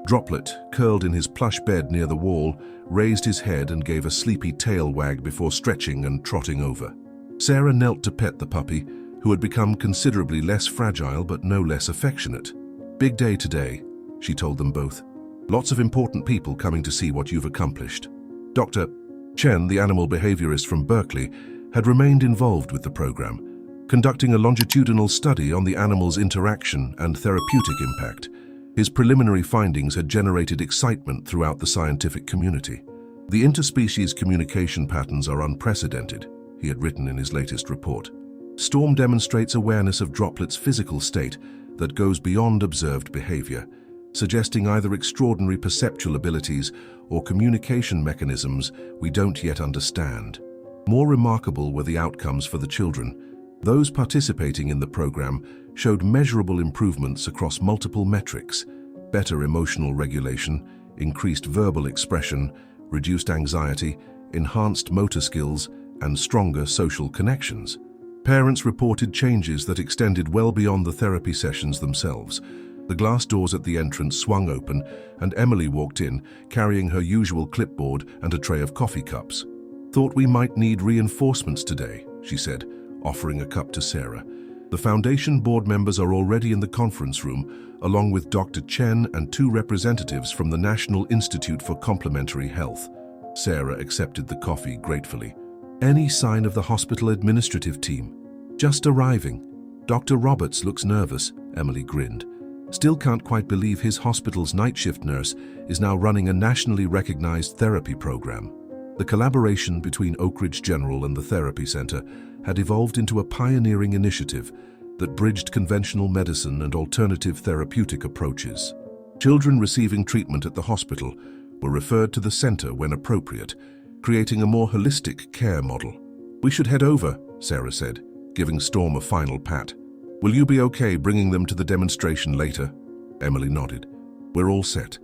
Droplet, curled in his plush bed near the wall, raised his head and gave a sleepy tail wag before stretching and trotting over. Sarah knelt to pet the puppy, who had become considerably less fragile but no less affectionate. "Big day today," she told them both. "Lots of important people coming to see what you've accomplished." Dr. Chen, the animal behaviorist from Berkeley, had remained involved with the program, conducting a longitudinal study on the animal's interaction and therapeutic impact. His preliminary findings had generated excitement throughout the scientific community. "The interspecies communication patterns are unprecedented," he had written in his latest report. "Storm demonstrates awareness of Droplet's physical state that goes beyond observed behavior, suggesting either extraordinary perceptual abilities or communication mechanisms we don't yet understand." More remarkable were the outcomes for the children. Those participating in the program showed measurable improvements across multiple metrics: better emotional regulation, increased verbal expression, reduced anxiety, enhanced motor skills, and stronger social connections. Parents reported changes that extended well beyond the therapy sessions themselves. The glass doors at the entrance swung open, and Emily walked in, carrying her usual clipboard and a tray of coffee cups. "Thought we might need reinforcements today," she said, offering a cup to Sarah. "The Foundation board members are already in the conference room, along with Dr. Chen and 2 representatives from the National Institute for Complementary Health." Sarah accepted the coffee gratefully. "Any sign of the hospital administrative team?" "Just arriving. Dr. Roberts looks nervous," Emily grinned. "Still can't quite believe his hospital's night shift nurse is now running a nationally recognized therapy program." The collaboration between Oak Ridge General and the Therapy Center had evolved into a pioneering initiative that bridged conventional medicine and alternative therapeutic approaches. Children receiving treatment at the hospital were referred to the center when appropriate, creating a more holistic care model. "We should head over," Sarah said, giving Storm a final pat. "Will you be okay bringing them to the demonstration later?" Emily nodded. "We're all set.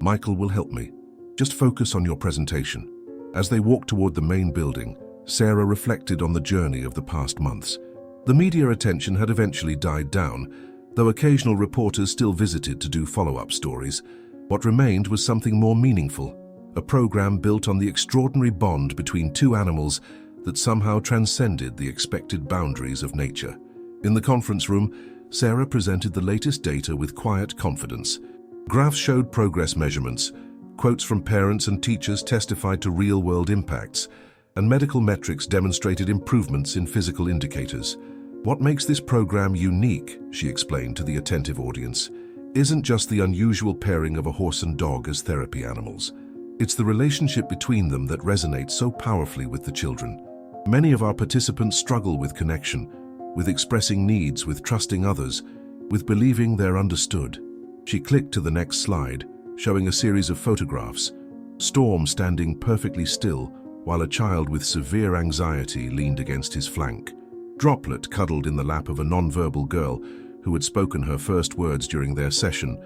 Michael will help me. Just focus on your presentation." As they walked toward the main building, Sarah reflected on the journey of the past months. The media attention had eventually died down, though occasional reporters still visited to do follow-up stories. What remained was something more meaningful, a program built on the extraordinary bond between 2 animals that somehow transcended the expected boundaries of nature. In the conference room, Sarah presented the latest data with quiet confidence. Graphs showed progress measurements, quotes from parents and teachers testified to real-world impacts, and medical metrics demonstrated improvements in physical indicators. "What makes this program unique," she explained to the attentive audience, "isn't just the unusual pairing of a horse and dog as therapy animals. It's the relationship between them that resonates so powerfully with the children. Many of our participants struggle with connection, with expressing needs, with trusting others, with believing they're understood." She clicked to the next slide, showing a series of photographs. Storm standing perfectly still, while a child with severe anxiety leaned against his flank. Droplet cuddled in the lap of a nonverbal girl who had spoken her first words during their session.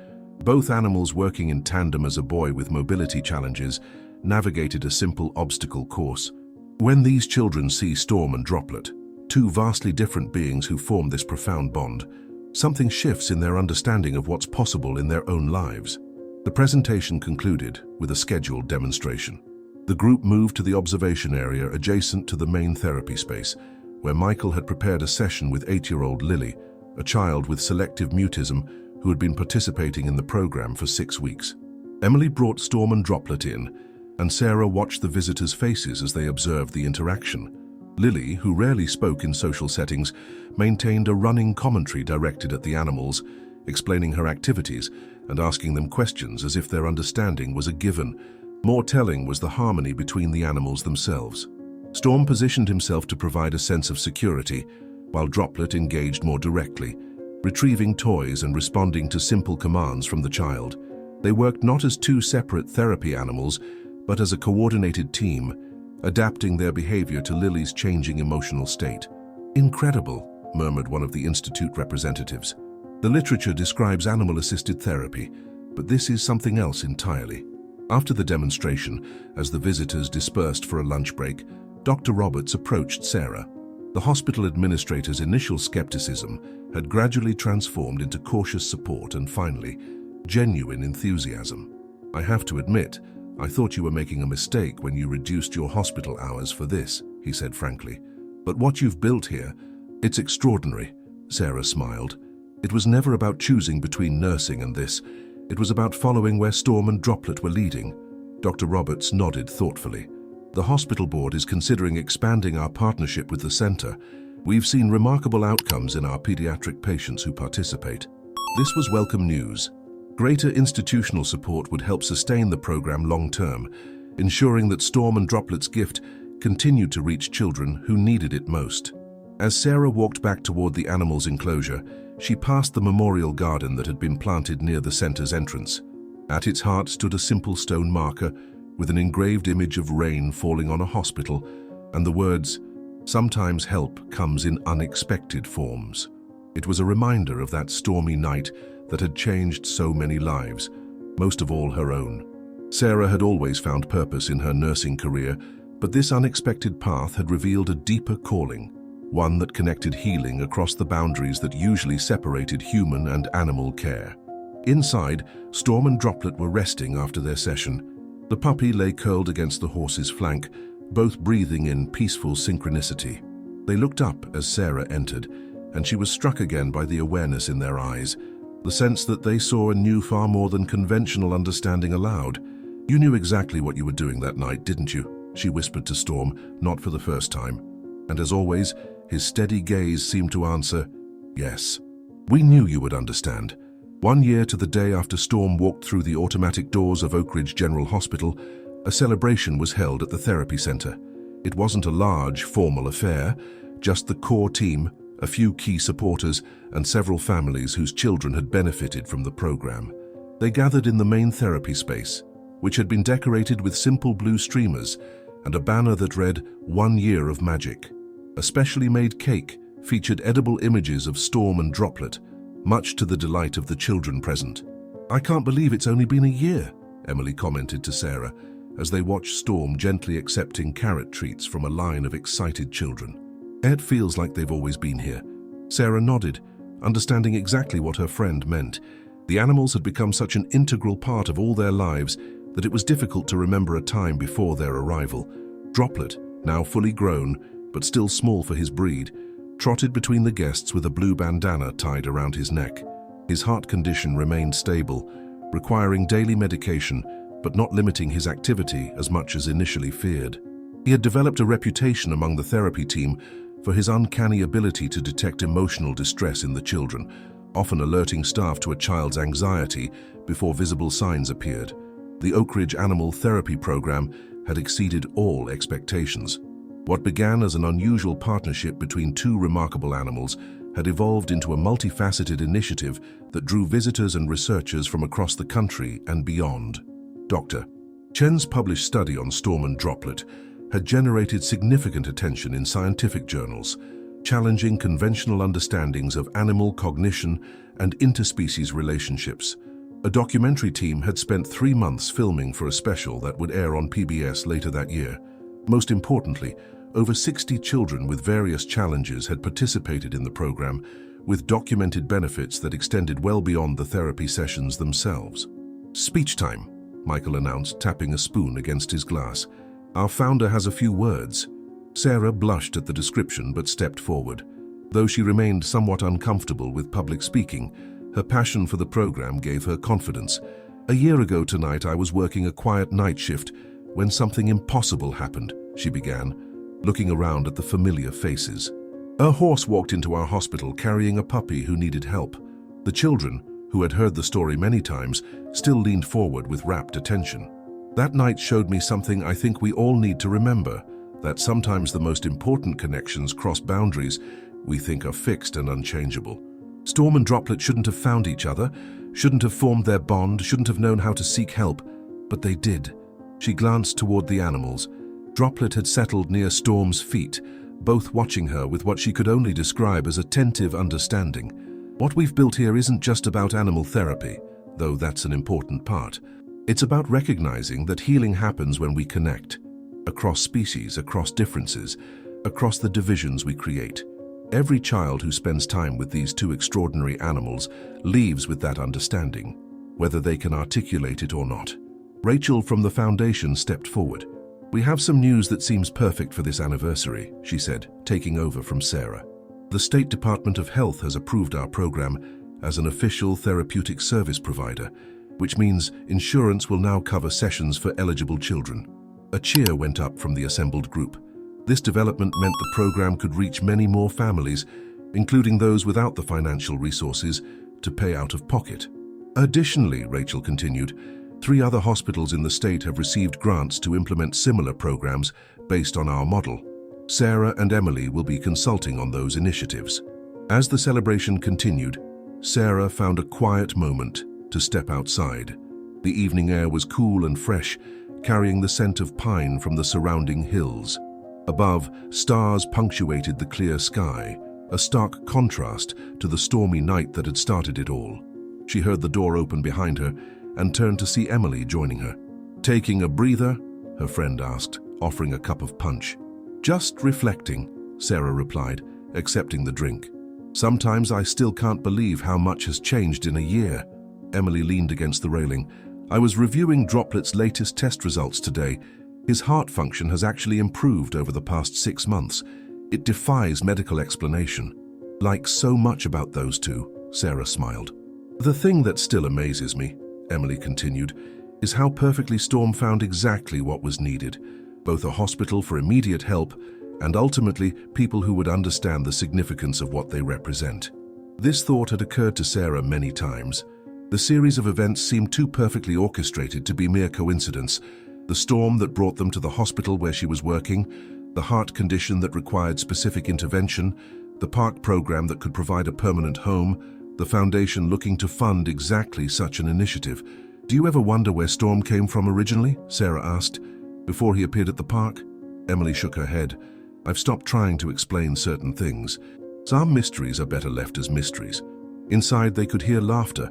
Both animals, working in tandem as a boy with mobility challenges, navigated a simple obstacle course. When these children see Storm and Droplet, 2 vastly different beings who form this profound bond, something shifts in their understanding of what's possible in their own lives. The presentation concluded with a scheduled demonstration. The group moved to the observation area adjacent to the main therapy space, where Michael had prepared a session with 8-year-old Lily, a child with selective mutism who had been participating in the program for 6 weeks. Emily brought Storm and Droplet in, and Sarah watched the visitors' faces as they observed the interaction. Lily, who rarely spoke in social settings, maintained a running commentary directed at the animals, explaining her activities and asking them questions as if their understanding was a given. More telling was the harmony between the animals themselves. Storm positioned himself to provide a sense of security, while Droplet engaged more directly, retrieving toys and responding to simple commands from the child. They worked not as 2 separate therapy animals, but as a coordinated team, adapting their behavior to Lily's changing emotional state. "Incredible," murmured one of the Institute representatives. "The literature describes animal-assisted therapy, but this is something else entirely." After the demonstration, as the visitors dispersed for a lunch break, Dr. Roberts approached Sarah. The hospital administrator's initial skepticism had gradually transformed into cautious support, and finally, genuine enthusiasm. "I have to admit, I thought you were making a mistake when you reduced your hospital hours for this," he said frankly. "But what you've built here, it's extraordinary." Sarah smiled. It was never about choosing between nursing and this. It was about following where Storm and Droplet were leading. Dr. Roberts nodded thoughtfully. "The hospital board is considering expanding our partnership with the center. We've seen remarkable outcomes in our pediatric patients who participate." This was welcome news. Greater institutional support would help sustain the program long-term, ensuring that Storm and Droplet's gift continued to reach children who needed it most. As Sarah walked back toward the animals' enclosure, she passed the memorial garden that had been planted near the center's entrance. At its heart stood a simple stone marker with an engraved image of rain falling on a hospital and the words, "Sometimes help comes in unexpected forms." It was a reminder of that stormy night that had changed so many lives, most of all her own. Sarah had always found purpose in her nursing career, but this unexpected path had revealed a deeper calling, one that connected healing across the boundaries that usually separated human and animal care. Inside, Storm and Droplet were resting after their session. The puppy lay curled against the horse's flank, both breathing in peaceful synchronicity. They looked up as Sarah entered, and she was struck again by the awareness in their eyes, the sense that they saw and knew far more than conventional understanding allowed. "You knew exactly what you were doing that night, didn't you?" she whispered to Storm, not for the first time. And as always, his steady gaze seemed to answer, "Yes. We knew you would understand." 1 year to the day after Storm walked through the automatic doors of Oakridge General Hospital, a celebration was held at the therapy center. It wasn't a large, formal affair, just the core team, a few key supporters, and several families whose children had benefited from the program. They gathered in the main therapy space, which had been decorated with simple blue streamers and a banner that read, "1 year of magic." A specially made cake featured edible images of Storm and Droplet, much to the delight of the children present. "I can't believe it's only been a year," Emily commented to Sarah, as they watched Storm gently accepting carrot treats from a line of excited children. "It feels like they've always been here." Sarah nodded, understanding exactly what her friend meant. The animals had become such an integral part of all their lives that it was difficult to remember a time before their arrival. Droplet, now fully grown, but still small for his breed, trotted between the guests with a blue bandana tied around his neck. His heart condition remained stable, requiring daily medication, but not limiting his activity as much as initially feared. He had developed a reputation among the therapy team for his uncanny ability to detect emotional distress in the children, often alerting staff to a child's anxiety before visible signs appeared. The Oakridge Animal Therapy Program had exceeded all expectations. What began as an unusual partnership between two remarkable animals had evolved into a multifaceted initiative that drew visitors and researchers from across the country and beyond. Dr. Chen's published study on Storm and Droplet had generated significant attention in scientific journals, challenging conventional understandings of animal cognition and interspecies relationships. A documentary team had spent 3 months filming for a special that would air on PBS later that year. Most importantly, over 60 children with various challenges had participated in the program, with documented benefits that extended well beyond the therapy sessions themselves. "Speech time," Michael announced, tapping a spoon against his glass. "Our founder has a few words." Sarah blushed at the description but stepped forward. Though she remained somewhat uncomfortable with public speaking, her passion for the program gave her confidence. "A year ago tonight I was working a quiet night shift when something impossible happened," she began, looking around at the familiar faces. "A horse walked into our hospital carrying a puppy who needed help. The children, who had heard the story many times, still leaned forward with rapt attention. That night showed me something I think we all need to remember, that sometimes the most important connections cross boundaries we think are fixed and unchangeable. Storm and Droplet shouldn't have found each other, shouldn't have formed their bond, shouldn't have known how to seek help, but they did." She glanced toward the animals. Droplet had settled near Storm's feet, both watching her with what she could only describe as attentive understanding. "What we've built here isn't just about animal therapy, though that's an important part. It's about recognizing that healing happens when we connect, across species, across differences, across the divisions we create. Every child who spends time with these two extraordinary animals leaves with that understanding. whether they can articulate it or not. Rachel from the foundation stepped forward. "We have some news that seems perfect for this anniversary," she said, taking over from Sarah. "The State Department of Health has approved our program as an official therapeutic service provider, which means insurance will now cover sessions for eligible children." A cheer went up from the assembled group. This development meant the program could reach many more families, including those without the financial resources to pay out of pocket. Additionally, Rachel continued, 3 other hospitals in the state have received grants to implement similar programs based on our model. Sarah and Emily will be consulting on those initiatives. As the celebration continued, Sarah found a quiet moment to step outside. The evening air was cool and fresh, carrying the scent of pine from the surrounding hills. Above, stars punctuated the clear sky, a stark contrast to the stormy night that had started it all. She heard the door open behind her and turned to see Emily joining her. "Taking a breather?" her friend asked, offering a cup of punch. "Just reflecting," Sarah replied, accepting the drink. "Sometimes I still can't believe how much has changed in a year." Emily leaned against the railing. "I was reviewing Droplet's latest test results today. His heart function has actually improved over the past 6 months. It defies medical explanation." "Like so much about those two," Sarah smiled. "The thing that still amazes me," Emily continued, "is how perfectly Storm found exactly what was needed, both a hospital for immediate help and ultimately people who would understand the significance of what they represent." This thought had occurred to Sarah many times. The series of events seemed too perfectly orchestrated to be mere coincidence. The storm that brought them to the hospital where she was working, the heart condition that required specific intervention, the park program that could provide a permanent home, the foundation looking to fund exactly such an initiative. "Do you ever wonder where Storm came from originally?" Sarah asked. "Before he appeared at the park?" Emily shook her head. "I've stopped trying to explain certain things. Some mysteries are better left as mysteries." Inside they could hear laughter,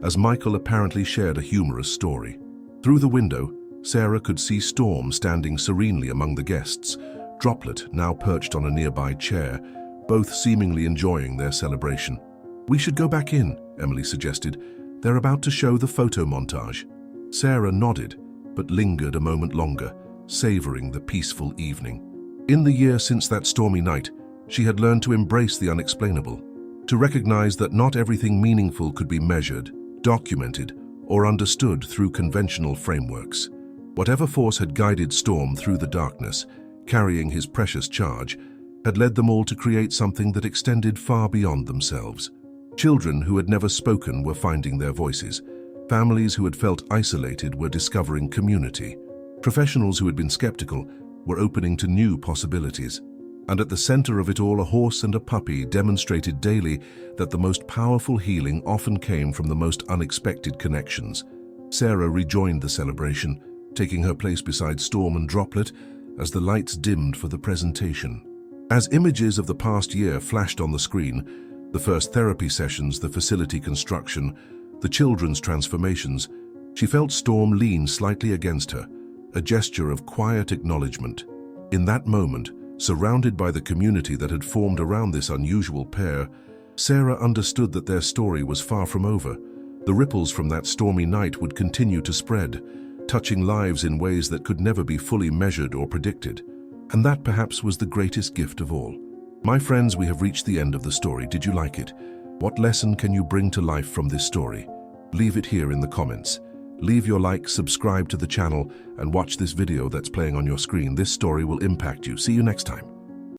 as Michael apparently shared a humorous story. Through the window, Sarah could see Storm standing serenely among the guests, Droplet now perched on a nearby chair, both seemingly enjoying their celebration. "We should go back in," Emily suggested. "They're about to show the photo montage." Sarah nodded, but lingered a moment longer, savoring the peaceful evening. In the year since that stormy night, she had learned to embrace the unexplainable, to recognize that not everything meaningful could be measured, documented, or understood through conventional frameworks. Whatever force had guided Storm through the darkness, carrying his precious charge, had led them all to create something that extended far beyond themselves. Children who had never spoken were finding their voices. Families who had felt isolated were discovering community. Professionals who had been skeptical were opening to new possibilities. And at the center of it all, a horse and a puppy demonstrated daily that the most powerful healing often came from the most unexpected connections. Sarah rejoined the celebration, taking her place beside Storm and Droplet as the lights dimmed for the presentation. As images of the past year flashed on the screen, the first therapy sessions, the facility construction, the children's transformations, she felt Storm lean slightly against her, a gesture of quiet acknowledgement. In that moment, surrounded by the community that had formed around this unusual pair, Sarah understood that their story was far from over. The ripples from that stormy night would continue to spread, touching lives in ways that could never be fully measured or predicted. And that perhaps was the greatest gift of all. My friends, we have reached the end of the story. Did you like it? What lesson can you bring to life from this story? Leave it here in the comments. Leave your like, subscribe to the channel, and watch this video that's playing on your screen. This story will impact you. See you next time.